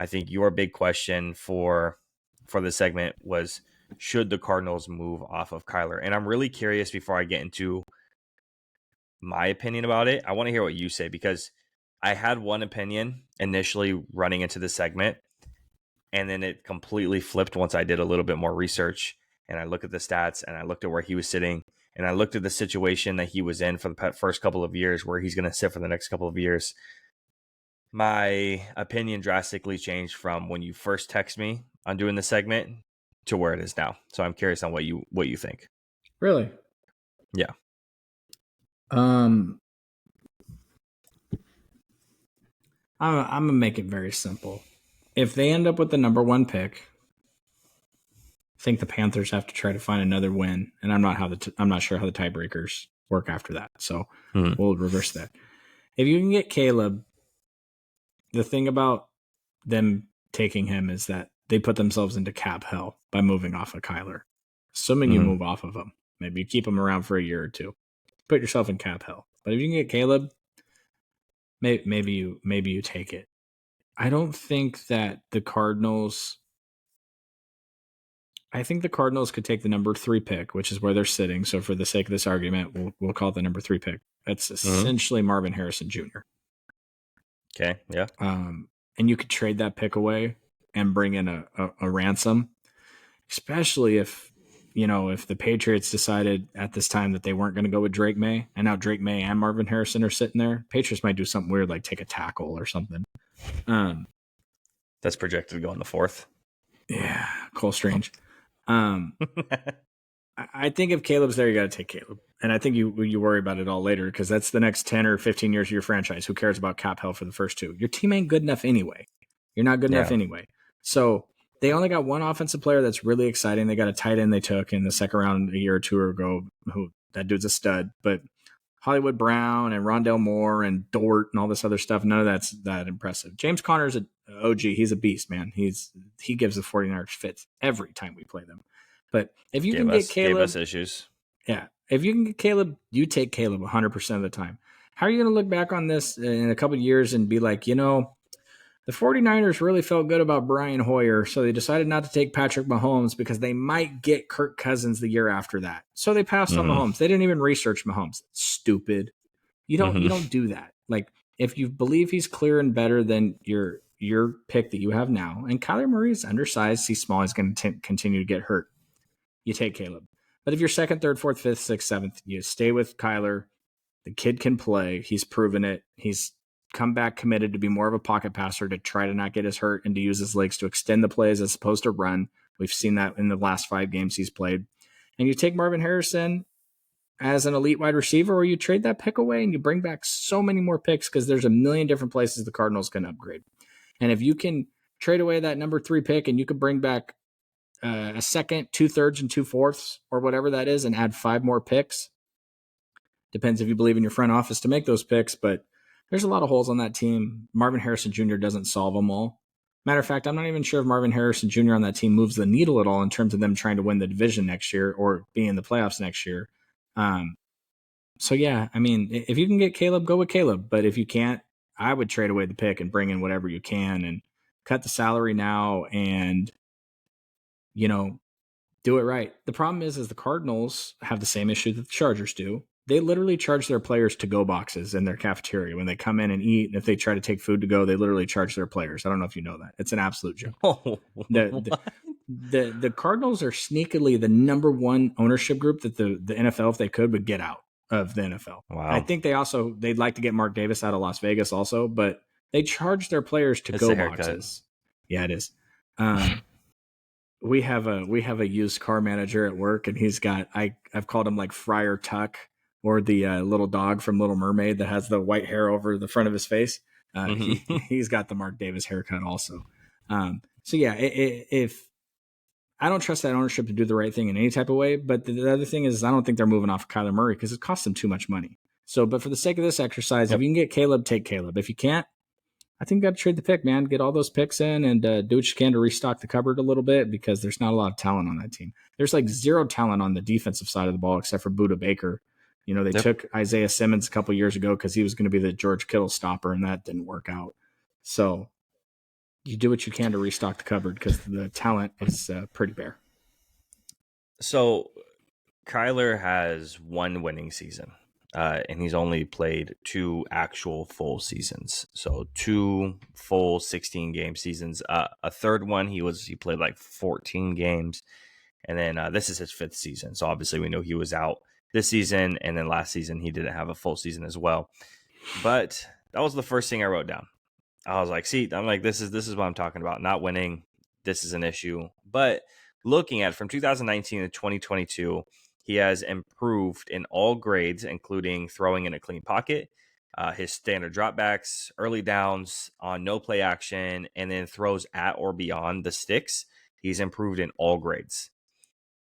I think your big question for the segment was, should the Cardinals move off of Kyler? And I'm really curious before I get into my opinion about it. I want to hear what you say, because I had one opinion initially running into the segment, and then it completely flipped once I did a little bit more research and I looked at the stats and I looked at where he was sitting and I looked at the situation that he was in for the first couple of years, where he's going to sit for the next couple of years. My opinion drastically changed from when you first text me on doing the segment to where it is now. So I'm curious on what you think. Really? Yeah. I'm gonna make it very simple. If they end up with the number 1 pick, I think the Panthers have to try to find another win, and I'm not sure how the tiebreakers work after that. So we'll reverse that. If you can get Caleb, the thing about them taking him is that they put themselves into cap hell by moving off of Kyler. Assuming you move off of him, maybe you keep him around for a year or two, put yourself in cap hell. But if you can get Caleb, maybe you take it. I don't think that the Cardinals. I think the Cardinals could take the number 3 pick, which is where they're sitting. So for the sake of this argument, we'll call it the number 3 pick. That's essentially Marvin Harrison Jr. Okay. Yeah. And you could trade that pick away and bring in a ransom, especially if the Patriots decided at this time that they weren't going to go with Drake May, and now Drake May and Marvin Harrison are sitting there. Patriots might do something weird, like take a tackle or something. That's projected to go in the 4th. Yeah, Cole Strange. I think if Caleb's there, you got to take Caleb. And I think you worry about it all later, because that's the next 10 or 15 years of your franchise. Who cares about cap hell for the first 2? Your team ain't good enough anyway. You're not good enough anyway. So they only got one offensive player that's really exciting. They got a tight end they took in the second round a year or two ago. That dude's a stud. But Hollywood Brown and Rondell Moore and Dort and all this other stuff, none of that's that impressive. James Conner's an OG. He's a beast, man. He gives the 49ers fits every time we play them. But if you can get Caleb, gave us issues. Yeah, if you can get Caleb, you take Caleb 100% of the time. How are you going to look back on this in a couple of years and be like, the 49ers really felt good about Brian Hoyer, so they decided not to take Patrick Mahomes because they might get Kirk Cousins the year after that. So they passed on Mahomes. They didn't even research Mahomes. Stupid. You don't do that. Like, if you believe he's clear and better than your pick that you have now, and Kyler Murray is undersized, he's small, he's going to continue to get hurt, you take Caleb. But if you're 2nd, 3rd, 4th, 5th, 6th, 7th, you stay with Kyler. The kid can play. He's proven it. He's come back committed to be more of a pocket passer, to try to not get his hurt and to use his legs to extend the plays as opposed to run. We've seen that in the last 5 games he's played. And you take Marvin Harrison as an elite wide receiver, or you trade that pick away and you bring back so many more picks, because there's a million different places the Cardinals can upgrade. And if you can trade away that number 3 pick and you could bring back a 2nd, 2/3, and 2/4, or whatever that is, and add 5 more picks. Depends if you believe in your front office to make those picks, but there's a lot of holes on that team. Marvin Harrison Jr. doesn't solve them all. Matter of fact, I'm not even sure if Marvin Harrison Jr. on that team moves the needle at all in terms of them trying to win the division next year or be in the playoffs next year. So yeah, I mean, if you can get Caleb, go with Caleb. But if you can't, I would trade away the pick and bring in whatever you can and cut the salary now and do it right. The problem is the Cardinals have the same issue that the Chargers do. They literally charge their players to-go boxes in their cafeteria when they come in and eat. And if they try to take food to go, they literally charge their players. I don't know if you know that. It's an absolute joke. The Cardinals are sneakily the number 1 ownership group that the NFL, if they could, would get out of the NFL. Wow. I think they'd like to get Mark Davis out of Las Vegas also, but they charge their players to-go boxes. Yeah, it is. We have a used car manager at work, and he's got I've called him like Friar Tuck, or the little dog from Little Mermaid that has the white hair over the front of his face. He's got the Mark Davis haircut also. So yeah, if I don't trust that ownership to do the right thing in any type of way, but the other thing is I don't think they're moving off of Kyler Murray because it costs them too much money. So, but for the sake of this exercise, if you can get Caleb, take Caleb. If you can't, I think you got to trade the pick, man. Get all those picks in and do what you can to restock the cupboard a little bit, because there's not a lot of talent on that team. There's like 0 talent on the defensive side of the ball except for Budda Baker. They took Isaiah Simmons a couple years ago because he was going to be the George Kittle stopper, and that didn't work out. So you do what you can to restock the cupboard because the talent is pretty bare. So Kyler has one winning season, and he's only played 2 actual full seasons. So 2 full 16-game seasons. A third one, he played like 14 games, and then this is his 5th season. So obviously we know he was out this season, and then last season he didn't have a full season as well. But that was the first thing I wrote down. I was like, see, I'm like, this is what I'm talking about. Not winning. This is an issue. But looking at from 2019 to 2022, he has improved in all grades, including throwing in a clean pocket, his standard dropbacks, early downs on no play action, and then throws at or beyond the sticks. He's improved in all grades.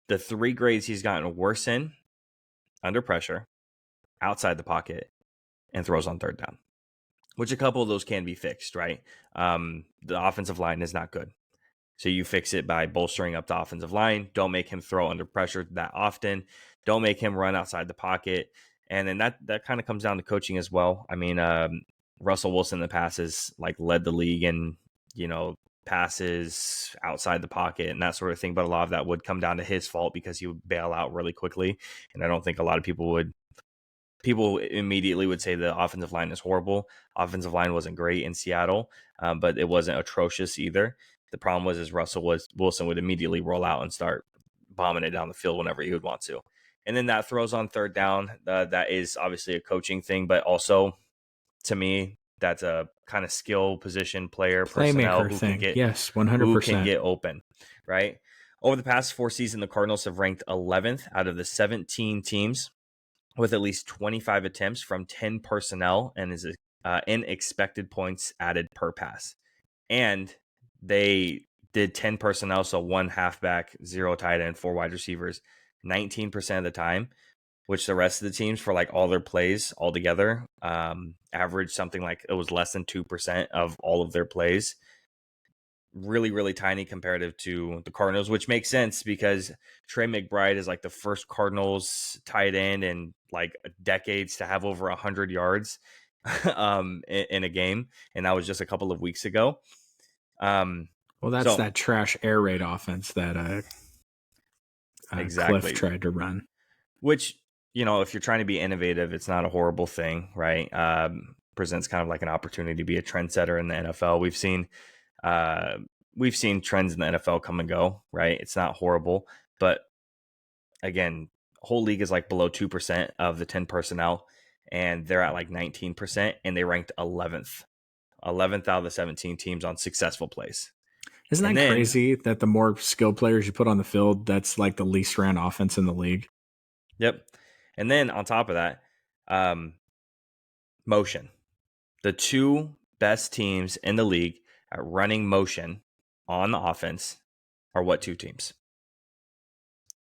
The 3 grades he's gotten worse in: under pressure, outside the pocket, and throws on third down, which a couple of those can be fixed, right? The offensive line is not good. So you fix it by bolstering up the offensive line. Don't make him throw under pressure that often. Don't make him run outside the pocket. And then that kind of comes down to coaching as well. I mean, Russell Wilson in the past has like led the league in, passes outside the pocket and that sort of thing. But a lot of that would come down to his fault because he would bail out really quickly. And I don't think a lot of people immediately would say the offensive line is horrible. Offensive line wasn't great in Seattle, but it wasn't atrocious either. The problem was Russell Wilson would immediately roll out and start bombing it down the field whenever he would want to. And then that throws on third down. That is obviously a coaching thing, but also to me, that's a kind of skill position player personnel Playmaker who thing. can get Yes, who 100%. can get open, right? Over the past 4 seasons, the Cardinals have ranked 11th out of the 17 teams with at least 25 attempts from 10 personnel and is in expected points added per pass. And they did 10 personnel, so 1 halfback, 0 tight end, 4 wide receivers, 19% of the time, which the rest of the teams for like all their plays altogether averaged something like it was less than 2% of all of their plays. Really, really tiny comparative to the Cardinals, which makes sense because Trey McBride is like the first Cardinals tight end in like decades to have over 100 yards in a game. And that was just a couple of weeks ago. Well, that's that trash air raid offense that exactly. Cliff tried to run. Which, if you're trying to be innovative, it's not a horrible thing, right? Presents kind of like an opportunity to be a trendsetter in the NFL. We've seen trends in the NFL come and go, right? It's not horrible, but again, whole league is like below 2% of the 10 personnel, and they're at like 19%, and they ranked 11th out of the 17 teams on successful plays. Isn't that crazy that the more skilled players you put on the field, that's like the least ran offense in the league? Yep. And then on top of that, motion. The 2 best teams in the league at running motion on the offense are what 2 teams?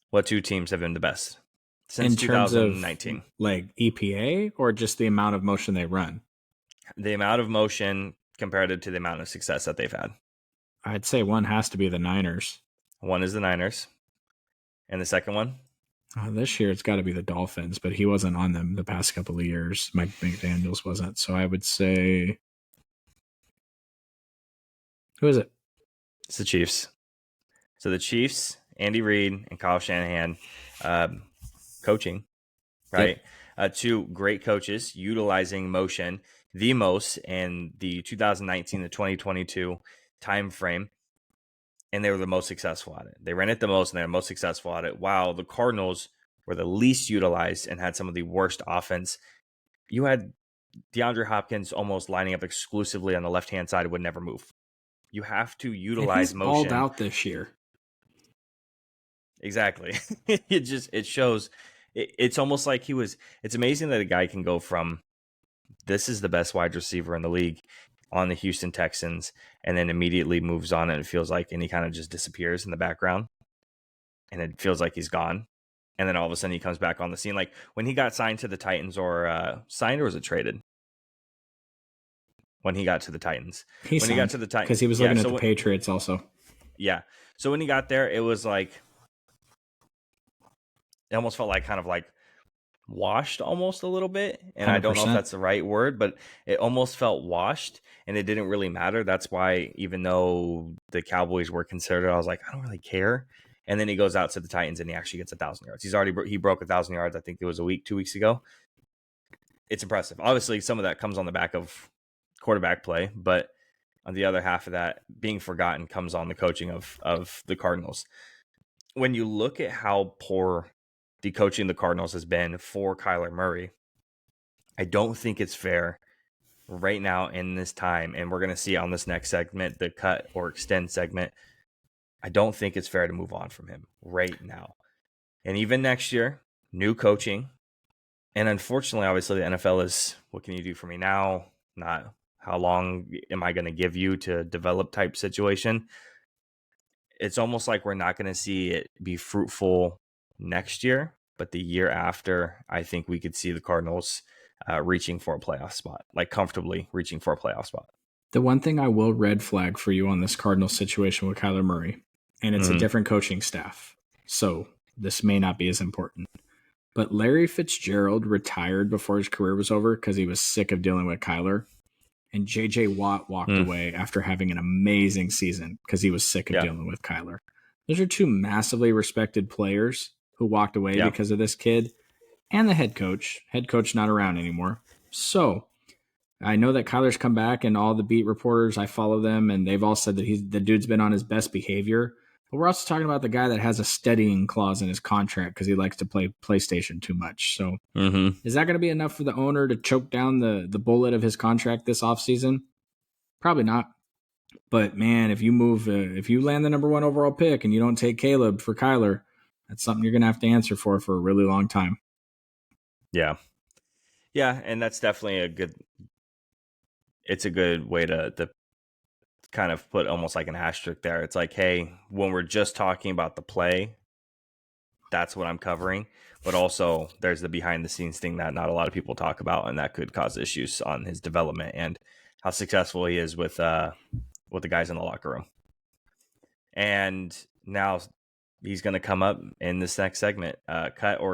What 2 teams have been the best since in terms 2019? Of like EPA or just the amount of motion they run? The amount of motion compared to the amount of success that they've had. I'd say one has to be the Niners. One is the Niners. And the second one? This year it's got to be the Dolphins, but he wasn't on them the past couple of years. Mike McDaniels wasn't. So I would say... Who is it? It's the Chiefs. So the Chiefs, Andy Reid and Kyle Shanahan coaching, right? Yep. 2 great coaches utilizing motion the most in the 2019 to 2022 time frame, and they were the most successful at it. They ran it the most, and they were most successful at it, while the Cardinals were the least utilized and had some of the worst offense. You had DeAndre Hopkins almost lining up exclusively on the left-hand side, would never move. You have to utilize motion. He's balled out this year. Exactly. It shows. It's almost like it's amazing that a guy can go from this is the best wide receiver in the league on the Houston Texans and then immediately moves on, and it feels like, and he kind of just disappears in the background and it feels like he's gone. And then all of a sudden he comes back on the scene. Like when he got signed to the Titans, or signed, or was it traded? When he got to the Titans. He got to the Titans. Because he was looking at the Patriots also. Yeah. So when he got there, it was like, it almost felt like kind of like washed almost a little bit. And I don't know if 100%. that's the right word, but it almost felt washed and it didn't really matter. That's why, even though the Cowboys were considered, I was like, I don't really care. And then he goes out to the Titans and he actually gets 1,000 yards. He broke 1,000 yards. I think it was 2 weeks ago. It's impressive. Obviously, some of that comes on the back of quarterback play, but on the other half of that, being forgotten comes on the coaching of the Cardinals. When you look at how poor the coaching the Cardinals has been for Kyler Murray, I don't think it's fair right now in this time, and we're going to see on this next segment, the cut or extend segment. I don't think it's fair to move on from him right now. And even next year, new coaching. And unfortunately, obviously, the NFL is, what can you do for me now? Not how long am I going to give you to develop type situation. It's almost like we're not going to see it be fruitful next year, but the year after, I think we could see the Cardinals reaching for a playoff spot, like comfortably reaching for a playoff spot. The one thing I will red flag for you on this Cardinals situation with Kyler Murray, and it's a different coaching staff, so this may not be as important. But Larry Fitzgerald retired before his career was over because he was sick of dealing with Kyler. And J.J. Watt walked away after having an amazing season because he was sick of dealing with Kyler. Those are two massively respected players who walked away because of this kid and the head coach. Head coach not around anymore. So I know that Kyler's come back, and all the beat reporters, I follow them, and they've all said that the dude's been on his best behavior. But we're also talking about the guy that has a steadying clause in his contract because he likes to play PlayStation too much. So is that going to be enough for the owner to choke down the bullet of his contract this offseason? Probably not. But man, if you land the number 1 overall pick and you don't take Caleb for Kyler, that's something you're going to have to answer for a really long time. Yeah. Yeah, and that's definitely it's a good way to kind of put almost like an asterisk there. It's like, hey, when we're just talking about the play, that's what I'm covering. But also there's the behind the scenes thing that not a lot of people talk about, and that could cause issues on his development and how successful he is with the guys in the locker room. And now he's going to come up in this next segment, cut or